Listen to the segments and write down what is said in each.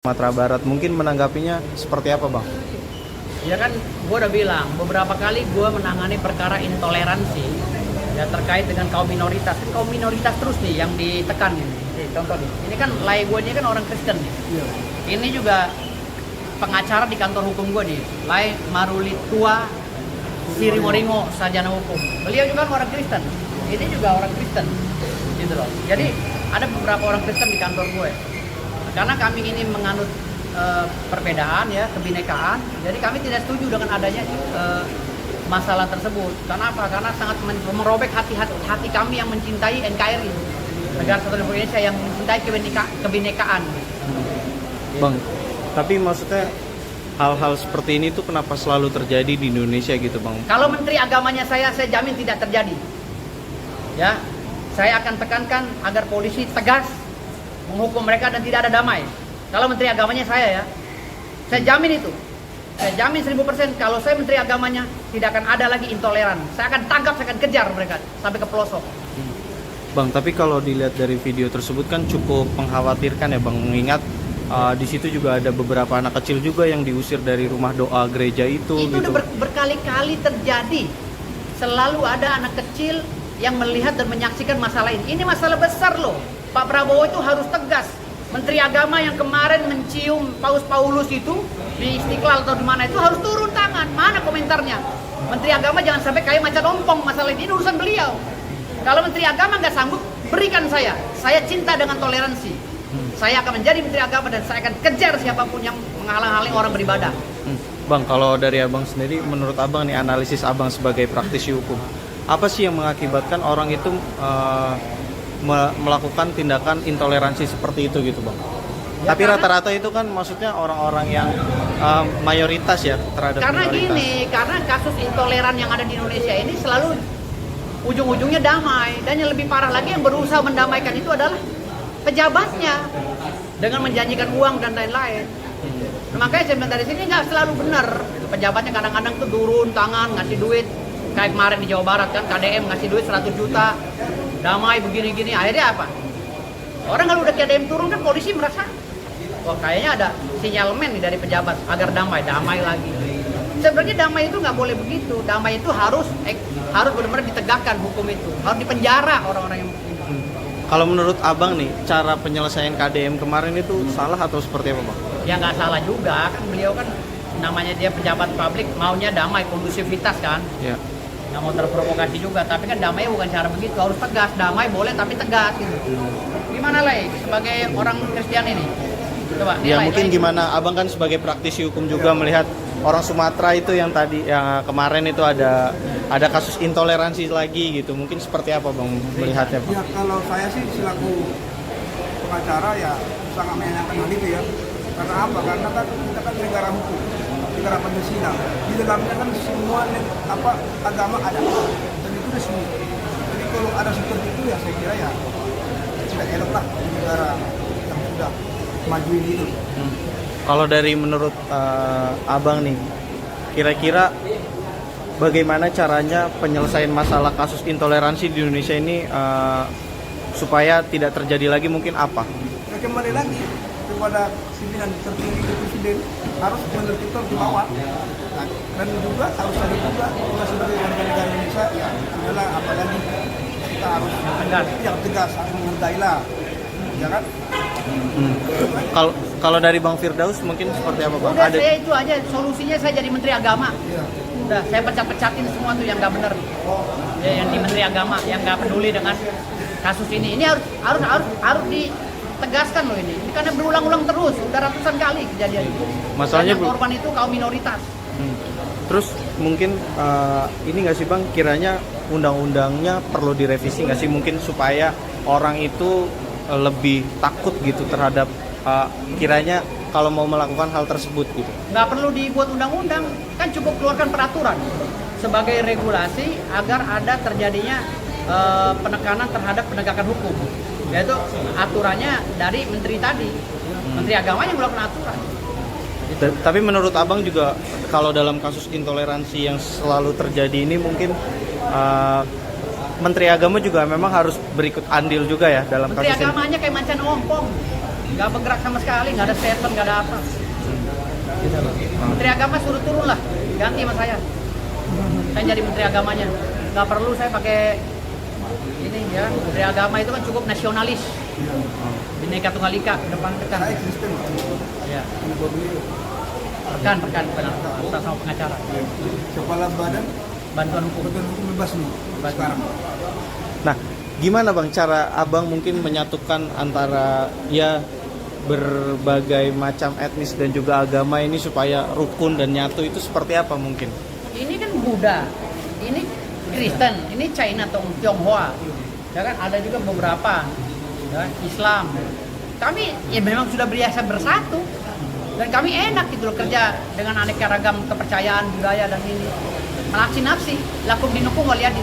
Sumatera Barat. Mungkin menanggapinya seperti apa, Bang? Ya kan, gue udah bilang beberapa kali gue menangani perkara intoleransi ya terkait dengan kaum minoritas. Kan kaum minoritas terus nih yang ditekan ini. Contoh nih, ini kan lai gue ini kan orang Kristen nih. Iya. Ini juga pengacara di kantor hukum gue nih, Lai Maruli Tua Siri Moringo Sarjana Hukum. Beliau juga kan orang Kristen. Ini juga orang Kristen, gitu loh. Jadi ada beberapa orang Kristen di kantor gue. Karena kami ini menganut perbedaan ya, kebinekaan, jadi kami tidak setuju dengan adanya masalah tersebut. Karena apa? Karena sangat merobek hati kami yang mencintai NKRI, Negara Kesatuan Republik Indonesia, yang mencintai kebinekaan. Bang, tapi maksudnya hal-hal seperti ini tuh kenapa selalu terjadi di Indonesia gitu, Bang? Kalau Menteri Agamanya saya jamin tidak terjadi. Ya, saya akan tekankan agar polisi tegas menghukum mereka dan tidak ada damai. Kalau Menteri Agamanya saya saya jamin itu. Saya jamin 1000% kalau saya Menteri Agamanya tidak akan ada lagi intoleran. Saya akan tangkap, saya akan kejar mereka sampai ke pelosok. Bang, tapi kalau dilihat dari video tersebut kan cukup mengkhawatirkan ya, Bang, mengingat di situ juga ada beberapa anak kecil juga yang diusir dari rumah doa gereja itu. Itu gitu. udah berkali-kali terjadi. Selalu ada anak kecil yang melihat dan menyaksikan masalah ini. Ini masalah besar loh. Pak Prabowo itu harus tegas. Menteri Agama yang kemarin mencium Paus Paulus itu di Istiqlal atau di mana itu harus turun tangan. Mana komentarnya? Menteri Agama jangan sampai kayak macan ompong masalah ini urusan beliau. Kalau Menteri Agama nggak sanggup, berikan saya. Saya cinta dengan toleransi. Saya akan menjadi Menteri Agama dan saya akan kejar siapapun yang menghalang-halangi orang beribadah. Bang, kalau dari Abang sendiri, menurut Abang nih, analisis Abang sebagai praktisi hukum, apa sih yang mengakibatkan orang itu melakukan tindakan intoleransi seperti itu gitu, Bang? Ya, tapi rata-rata itu kan maksudnya orang-orang yang mayoritas ya terhadap karena minoritas. karena kasus intoleran yang ada di Indonesia ini selalu ujung-ujungnya damai, dan yang lebih parah lagi yang berusaha mendamaikan itu adalah pejabatnya dengan menjanjikan uang dan lain-lain. Nah, makanya saya bilang dari sini nggak selalu benar. Pejabatnya kadang-kadang tuh turun tangan ngasih duit. Kayak kemarin di Jawa Barat kan KDM ngasih duit 100 juta, damai begini-gini. Akhirnya apa? Orang kalau udah KDM turun kan polisi merasa, wah kayaknya ada sinyalmen nih dari pejabat agar damai lagi. Sebenarnya damai itu nggak boleh begitu. Damai itu harus benar-benar ditegakkan hukum itu, harus dipenjara orang-orang yang. Kalau menurut Abang nih, cara penyelesaian KDM kemarin itu salah atau seperti apa, Bang? Ya nggak salah juga, kan beliau kan namanya dia pejabat publik, maunya damai, kondusivitas kan. Ya. Nggak mau terprovokasi juga, tapi kan damai bukan cara begitu, harus tegas. Damai boleh tapi tegas gitu. Gimana lah sebagai orang Kristen ini? Coba Ya nilai, mungkin gimana, Abang kan sebagai praktisi hukum juga melihat orang Sumatera itu yang tadi yang kemarin itu ada kasus intoleransi lagi gitu. Mungkin seperti apa, Bang, melihatnya, Bang? Ya kalau saya sih selaku pengacara ya sangat menyayangkan hal itu ya. Karena apa? Karena kan kita kan negara hukum, negara Pancasila. Di dalamnya kan semua agama ada dan itu resmi. Jadi kalau ada seperti itu ya saya kira ya tidak elok lah di negara yang sudah maju ini itu. Kalau dari menurut Abang nih, kira-kira bagaimana caranya penyelesaian masalah kasus intoleransi di Indonesia ini supaya tidak terjadi lagi, mungkin apa? Ya kembali lagi kepada pimpinan tertinggi presiden harus menertibkan di bawah. Nah, dan juga harus ada juga kita sebagai warga negara Indonesia ya adalah apalagi kita harus tegas harus menghargailah, ya kan? Kalau dari Bang Firdaus mungkin seperti apa, Bang? udah saya itu aja solusinya, saya jadi Menteri Agama. Iya. Udah saya pecat-pecatin semua tuh yang nggak benar. Ya, yang di Menteri Agama yang nggak peduli dengan kasus ini. Ini harus ditegaskan loh ini. Ini karena berulang-ulang terus, udah ratusan kali kejadian itu. Masalahnya dan yang korban itu kaum minoritas. Terus mungkin ini nggak sih, Bang, kiranya undang-undangnya perlu direvisi nggak sih, mungkin supaya orang itu lebih takut gitu terhadap kiranya kalau mau melakukan hal tersebut gitu. Nggak perlu dibuat undang-undang, kan cukup keluarkan peraturan sebagai regulasi agar ada terjadinya penekanan terhadap penegakan hukum. Yaitu aturannya dari menteri tadi, Menteri Agama yang melakukan aturan. Tapi menurut Abang juga kalau dalam kasus intoleransi yang selalu terjadi ini mungkin Menteri Agama juga memang harus berikut andil juga ya dalam Menteri kasus ini. Agamanya kayak macan ompong. nggak bergerak sama sekali, nggak ada statement, nggak ada apa. Gitu loh. Menteri Agama suruh turun lah, ganti sama saya jadi Menteri Agamanya. Nggak perlu saya pakai ini ya. Menteri Agama itu kan cukup nasionalis, Bhinneka Tunggal Ika, depan tekan. Saya Kristen. Ya. Kenapa beliau? Rekan atas sama pengacara. Kepala badan Bantuan hukum. Badan Hukum Bebas nih sekarang. Nah, gimana Bang cara Abang mungkin menyatukan antara ya berbagai macam etnis dan juga agama ini supaya rukun dan nyatu itu seperti apa mungkin? Ini kan Buddha, ini Kristen, ini China atau Tionghoa. Ya kan ada juga beberapa ya, Islam. Kami ya memang sudah biasa bersatu. Dan kami enak gitu loh kerja dengan aneka ragam kepercayaan, budaya dan ini. Nafsi-nafsi, lakum dinukum waliyadin.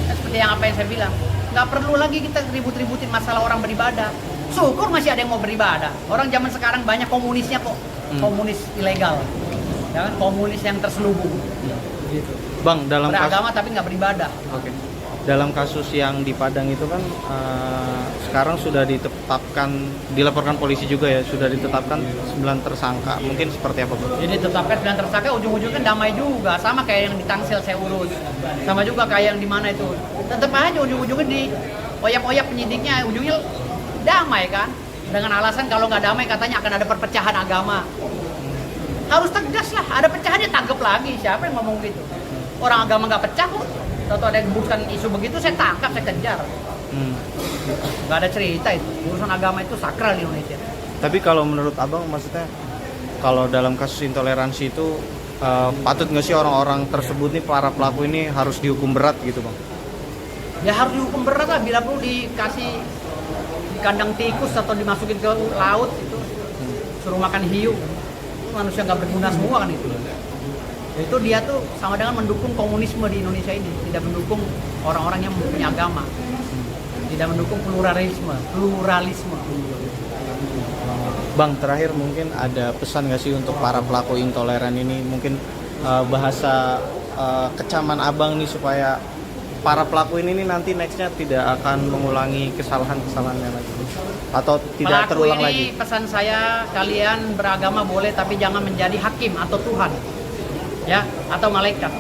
Seperti yang apa yang saya bilang. Nggak perlu lagi kita ribut-ributin masalah orang beribadah. Syukur masih ada yang mau beribadah. Orang zaman sekarang banyak komunisnya kok. Komunis ilegal. Ya kan? Komunis yang terselubung. Gitu. Bang, dalam Beragama tapi nggak beribadah. Oke. Dalam kasus yang di Padang itu kan sekarang sudah dilaporkan polisi juga ya, sudah ditetapkan 9 tersangka. Mungkin seperti apa, Bang? Jadi tetapkan 9 tersangka, ujung-ujungnya damai juga, sama kayak yang di Tangsel saya urus, sama juga kayak yang di mana itu. Tetap aja ujung-ujungnya di oyak-oyak penyidiknya, ujungnya damai kan? Dengan alasan kalau nggak damai katanya akan ada perpecahan agama. Harus tegas lah, ada pecahannya tangkap lagi. Siapa yang ngomong gitu? Orang agama nggak pecah kok. Atau ada yang hembuskan isu begitu, saya tangkap, saya kejar. Nggak ada cerita itu. Urusan agama itu sakral di Indonesia. Tapi kalau menurut Abang, maksudnya kalau dalam kasus intoleransi itu patut nggak sih orang-orang tersebut nih, para pelaku ini harus dihukum berat gitu, Bang? Ya harus dihukum berat lah, bila perlu dikasih di kandang tikus atau dimasukin ke laut itu, suruh makan hiu. Itu manusia nggak berguna semua kan itu. Itu dia tuh sama dengan mendukung komunisme di Indonesia ini, tidak mendukung orang-orang yang punya agama, tidak mendukung pluralisme. Bang, terakhir mungkin ada pesan nggak sih untuk para pelaku intoleran ini? Mungkin bahasa kecaman Abang nih supaya para pelaku ini nanti nextnya tidak akan mengulangi kesalahan-kesalahannya lagi atau tidak Pelaku terulang ini, lagi. pesan saya, kalian beragama boleh tapi jangan menjadi hakim atau Tuhan, ya, atau malaikat.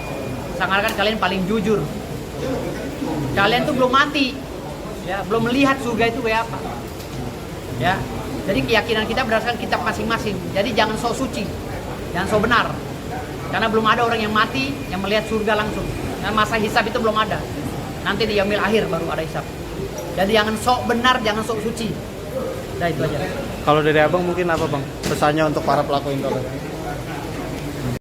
Seakan-akan kalian paling jujur. Kalian tuh belum mati, ya, belum melihat surga itu kayak apa, ya. Jadi keyakinan kita berdasarkan kitab masing-masing. Jadi jangan sok suci, jangan sok benar, karena belum ada orang yang mati yang melihat surga langsung. Dan masa hisab itu belum ada. Nanti di yaumil akhir baru ada hisab. Jadi jangan sok benar, jangan sok suci. Udah itu aja. Kalau dari Abang mungkin apa, Bang? Pesannya untuk para pelaku intoleransi?